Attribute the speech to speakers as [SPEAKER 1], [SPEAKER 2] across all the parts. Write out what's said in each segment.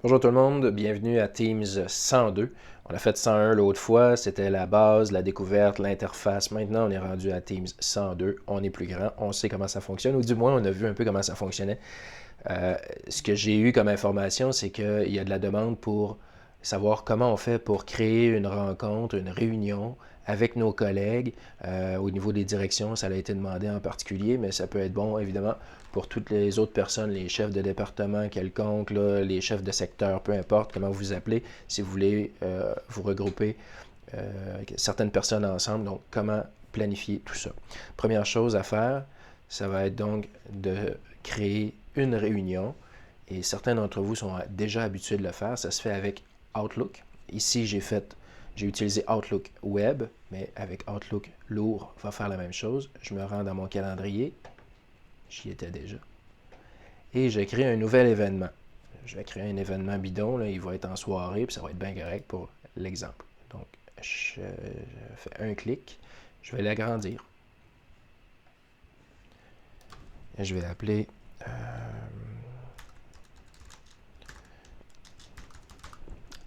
[SPEAKER 1] Bonjour tout le monde, bienvenue à Teams 102. On a fait 101 l'autre fois, c'était la base, la découverte, l'interface. Maintenant, on est rendu à Teams 102. On est plus grand, on sait comment ça fonctionne, ou du moins, on a vu un peu comment ça fonctionnait. Ce que j'ai eu comme information, c'est qu'il y a de la demande pour savoir comment on fait pour créer une rencontre, une réunion avec nos collègues. Au niveau des directions, ça a été demandé en particulier, mais ça peut être bon, évidemment, pour toutes les autres personnes, les chefs de département quelconque, là, les chefs de secteur, peu importe comment vous vous appelez, si vous voulez vous regrouper certaines personnes ensemble. Donc, comment planifier tout ça. Première chose à faire, ça va être donc de créer une réunion. Et certains d'entre vous sont déjà habitués de le faire. Ça se fait avec Outlook. Ici, j'ai utilisé Outlook Web, mais avec Outlook lourd, va faire la même chose. Je me rends dans mon calendrier. J'y étais déjà. Et je crée un nouvel événement. Je vais créer un événement bidon. Là, il va être en soirée, puis ça va être bien correct pour l'exemple. Donc, je fais un clic. Je vais l'agrandir. Et je vais l'appeler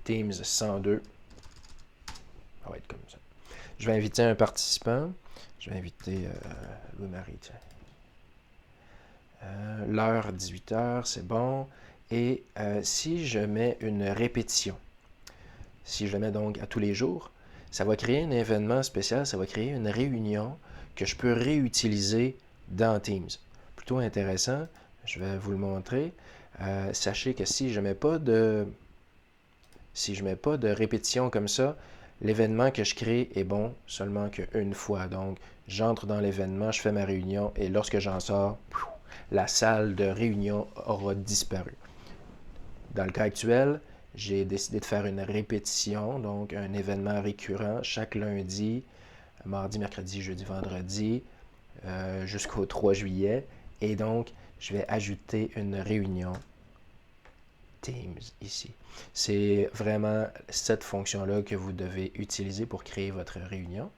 [SPEAKER 1] Teams 102. Ça va être comme ça. Je vais inviter un participant. Je vais inviter Louis-Marie. L'heure 18h, c'est bon. Et si je mets une répétition, si je le mets donc à tous les jours, ça va créer un événement spécial, ça va créer une réunion que je peux réutiliser dans Teams. Plutôt intéressant, je vais vous le montrer. Sachez que si je ne mets pas de répétition comme ça, l'événement que je crée est bon seulement qu'une fois. Donc, j'entre dans l'événement, je fais ma réunion et lorsque j'en sors, la salle de réunion aura disparu. Dans le cas actuel, j'ai décidé de faire une répétition, donc un événement récurrent chaque lundi, mardi, mercredi, jeudi, vendredi, jusqu'au 3 juillet. Et donc, je vais ajouter une réunion Teams ici. C'est vraiment cette fonction-là que vous devez utiliser pour créer votre réunion.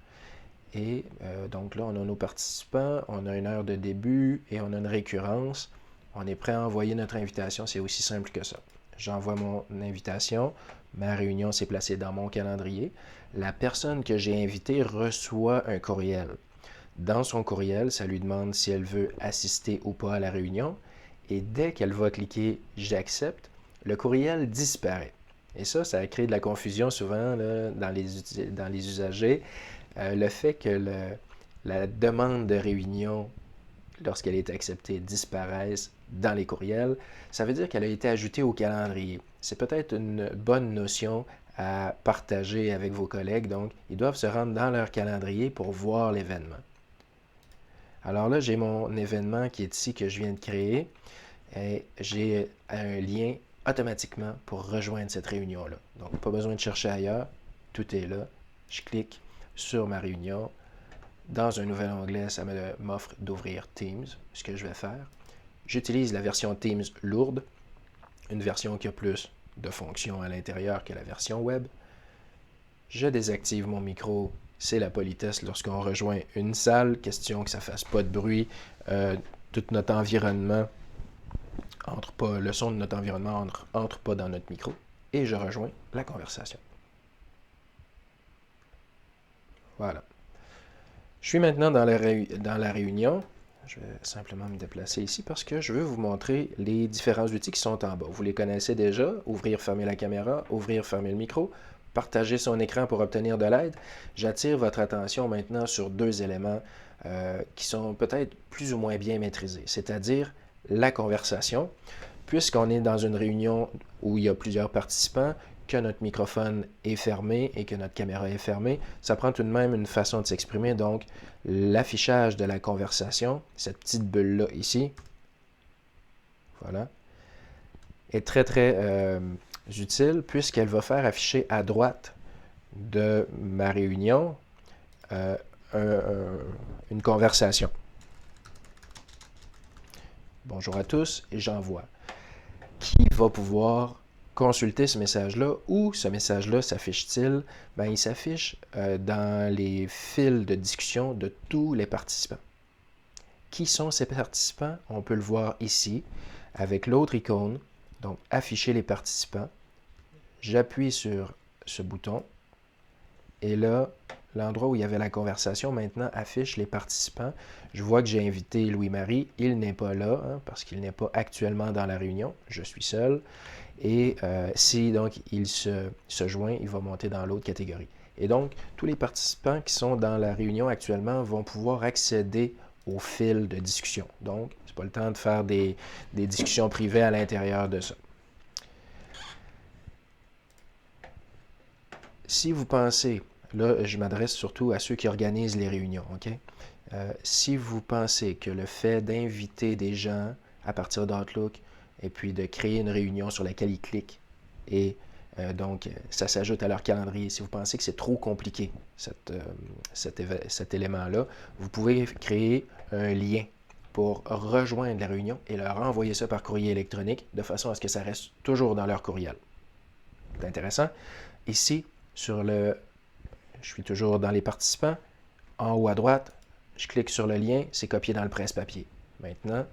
[SPEAKER 1] Et donc là, on a nos participants, on a une heure de début et on a une récurrence. On est prêt à envoyer notre invitation, c'est aussi simple que ça. J'envoie mon invitation, ma réunion s'est placée dans mon calendrier. La personne que j'ai invitée reçoit un courriel. Dans son courriel, ça lui demande si elle veut assister ou pas à la réunion. Et dès qu'elle va cliquer J'accepte, le courriel disparaît. Et ça a créé de la confusion souvent là, dans les usagers. Le fait que la demande de réunion, lorsqu'elle est acceptée, disparaisse dans les courriels, ça veut dire qu'elle a été ajoutée au calendrier. C'est peut-être une bonne notion à partager avec vos collègues. Donc, ils doivent se rendre dans leur calendrier pour voir l'événement. Alors là, j'ai mon événement qui est ici que je viens de créer et j'ai un lien automatiquement pour rejoindre cette réunion-là. Donc, pas besoin de chercher ailleurs. Tout est là. Je clique sur ma réunion. Dans un nouvel onglet, ça m'offre d'ouvrir Teams, ce que je vais faire. J'utilise la version Teams lourde, une version qui a plus de fonctions à l'intérieur que la version web. Je désactive mon micro, c'est la politesse lorsqu'on rejoint une salle, question que ça ne fasse pas de bruit, tout notre environnement entre pas, le son de notre environnement entre pas dans notre micro, et je rejoins la conversation. Voilà. Je suis maintenant dans la réunion. Je vais simplement me déplacer ici parce que je veux vous montrer les différents outils qui sont en bas. Vous les connaissez déjà. Ouvrir, fermer la caméra, ouvrir, fermer le micro, partager son écran pour obtenir de l'aide. J'attire votre attention maintenant sur deux éléments qui sont peut-être plus ou moins bien maîtrisés, c'est-à-dire la conversation. Puisqu'on est dans une réunion où il y a plusieurs participants, que notre microphone est fermé et que notre caméra est fermée, ça prend tout de même une façon de s'exprimer. Donc, l'affichage de la conversation, cette petite bulle-là ici, voilà, est très, très utile puisqu'elle va faire afficher à droite de ma réunion une conversation. Bonjour à tous et j'envoie. Qui va pouvoir consulter ce message-là? Où ce message-là s'affiche-t-il? Ben, il s'affiche dans les fils de discussion de tous les participants. Qui sont ces participants? On peut le voir ici avec l'autre icône Donc, afficher les participants. J'appuie sur ce bouton. Et là, l'endroit où il y avait la conversation, maintenant, affiche les participants. Je vois que j'ai invité Louis-Marie. Il n'est pas là, hein, parce qu'il n'est pas actuellement dans la réunion. Je suis seul. Et si donc il se joint, il va monter dans l'autre catégorie. Et donc, tous les participants qui sont dans la réunion actuellement vont pouvoir accéder au fil de discussion. Donc, ce n'est pas le temps de faire des discussions privées à l'intérieur de ça. Si vous pensez, là, je m'adresse surtout à ceux qui organisent les réunions, OK? Si vous pensez que le fait d'inviter des gens à partir d'Outlook et puis de créer une réunion sur laquelle ils cliquent et donc ça s'ajoute à leur calendrier, si vous pensez que c'est trop compliqué, cet élément-là, vous pouvez créer un lien pour rejoindre la réunion et leur envoyer ça par courrier électronique de façon à ce que ça reste toujours dans leur courriel. C'est intéressant. Ici, je suis toujours dans les participants. En haut à droite, je clique sur le lien, c'est copié dans le presse-papier. Maintenant,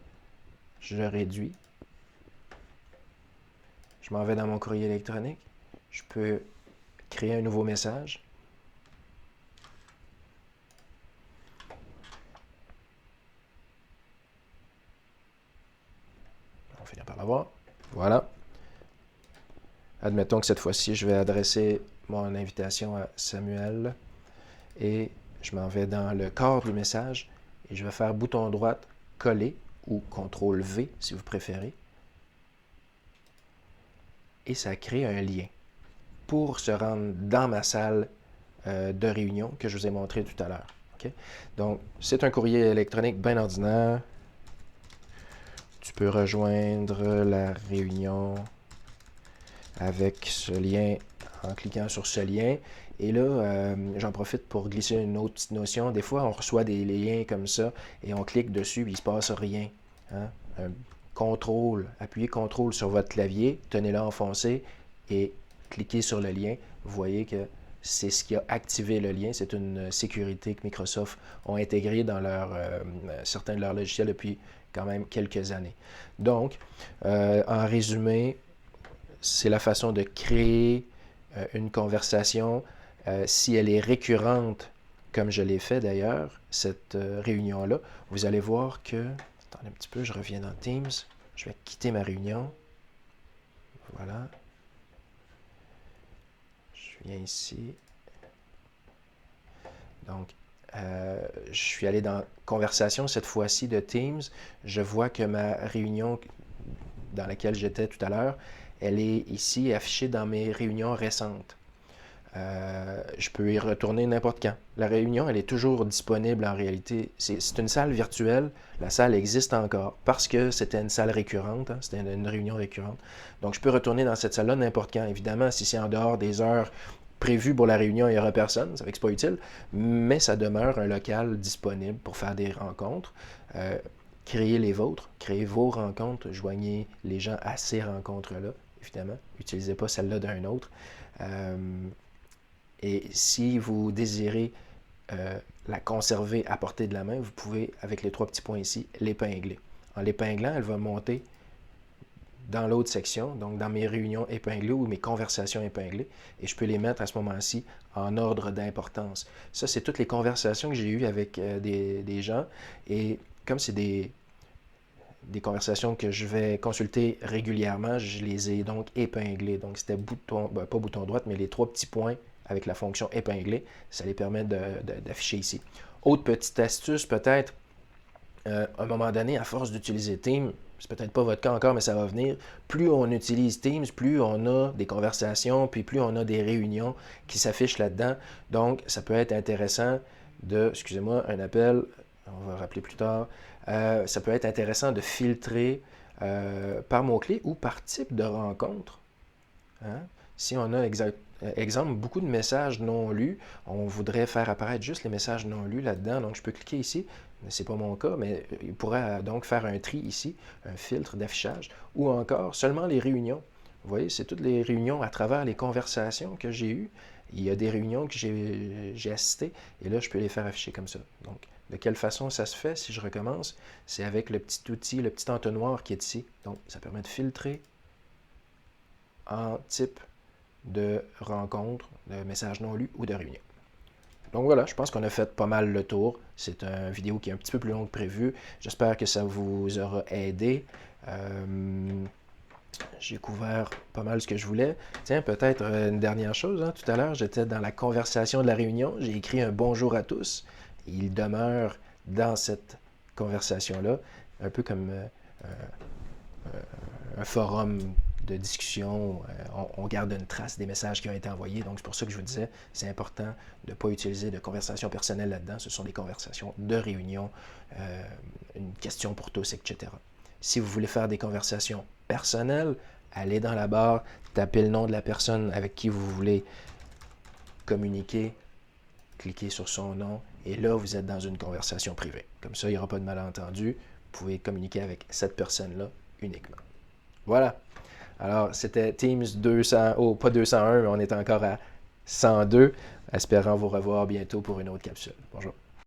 [SPEAKER 1] je réduis. Je m'en vais dans mon courrier électronique. Je peux créer un nouveau message. On va finir par l'avoir. Voilà. Admettons que cette fois-ci, je vais adresser mon invitation à Samuel et je m'en vais dans le corps du message et je vais faire bouton droit coller ou CTRL-V si vous préférez. Et ça crée un lien pour se rendre dans ma salle de réunion que je vous ai montré tout à l'heure. Okay? Donc, c'est un courrier électronique bien ordinaire. Tu peux rejoindre la réunion avec ce lien en cliquant sur ce lien. Et là, j'en profite pour glisser une autre petite notion. Des fois, on reçoit des liens comme ça et on clique dessus et il ne se passe rien. Hein? Appuyez CTRL sur votre clavier, tenez-le enfoncé et cliquez sur le lien. Vous voyez que c'est ce qui a activé le lien. C'est une sécurité que Microsoft ont intégrée dans certains de leurs logiciels depuis quand même quelques années. Donc, en résumé, c'est la façon de créer une conversation. Si elle est récurrente, comme je l'ai fait d'ailleurs, cette réunion-là, vous allez voir que... Attendez un petit peu, je reviens dans Teams. Je vais quitter ma réunion. Voilà. Je viens ici. Donc, je suis allé dans Conversation cette fois-ci de Teams. Je vois que ma réunion dans laquelle j'étais tout à l'heure, elle est ici affichée dans mes réunions récentes. Je peux y retourner n'importe quand. La réunion, elle est toujours disponible en réalité. C'est une salle virtuelle. La salle existe encore parce que c'était une salle récurrente. Hein, c'était une réunion récurrente. Donc, je peux retourner dans cette salle-là n'importe quand. Évidemment, si c'est en dehors des heures prévues pour la réunion, il n'y aura personne. Ça fait que c'est pas utile. Mais ça demeure un local disponible pour faire des rencontres. Créez les vôtres. Créez vos rencontres. Joignez les gens à ces rencontres-là, évidemment. N'utilisez pas celle-là d'un autre. Et si vous désirez la conserver à portée de la main, vous pouvez, avec les trois petits points ici, l'épingler. En l'épinglant, elle va monter dans l'autre section, donc dans mes réunions épinglées ou mes conversations épinglées, et je peux les mettre à ce moment-ci en ordre d'importance. Ça, c'est toutes les conversations que j'ai eues avec des gens, et comme c'est des conversations que je vais consulter régulièrement, je les ai donc épinglées. Donc, c'était pas bouton droit, mais les trois petits points avec la fonction épingler, ça les permet d'afficher ici. Autre petite astuce, peut-être, à un moment donné, à force d'utiliser Teams, c'est peut-être pas votre cas encore, mais ça va venir, plus on utilise Teams, plus on a des conversations, puis plus on a des réunions qui s'affichent là-dedans. Donc, ça peut être intéressant excusez-moi, un appel, on va rappeler plus tard, ça peut être intéressant de filtrer par mots-clés ou par type de rencontre. Hein? Si on a exemple, beaucoup de messages non lus, on voudrait faire apparaître juste les messages non lus là-dedans. Donc, je peux cliquer ici. Ce n'est pas mon cas, mais il pourrait donc faire un tri ici, un filtre d'affichage, ou encore seulement les réunions. Vous voyez, c'est toutes les réunions à travers les conversations que j'ai eues. Il y a des réunions que j'ai assistées, et là, je peux les faire afficher comme ça. Donc, de quelle façon ça se fait, si je recommence? C'est avec le petit outil, le petit entonnoir qui est ici. Donc, ça permet de filtrer en type de rencontre, de message non lu ou de réunion. Donc voilà, je pense qu'on a fait pas mal le tour. C'est une vidéo qui est un petit peu plus longue que prévu. J'espère que ça vous aura aidé. J'ai couvert pas mal ce que je voulais. Tiens, peut-être une dernière chose. Hein. Tout à l'heure, j'étais dans la conversation de la réunion. J'ai écrit un bonjour à tous. Il demeure dans cette conversation-là, un peu comme un forum de discussion. On garde une trace des messages qui ont été envoyés. Donc, c'est pour ça que je vous disais, c'est important de ne pas utiliser de conversations personnelles là-dedans. Ce sont des conversations de réunion, une question pour tous, etc. Si vous voulez faire des conversations personnelles, allez dans la barre, tapez le nom de la personne avec qui vous voulez communiquer, cliquez sur son nom, et là, vous êtes dans une conversation privée. Comme ça, il n'y aura pas de malentendu. Vous pouvez communiquer avec cette personne-là uniquement. Voilà. Alors, c'était Teams 200, oh, pas 201, mais on est encore à 102, espérant vous revoir bientôt pour une autre capsule. Bonjour.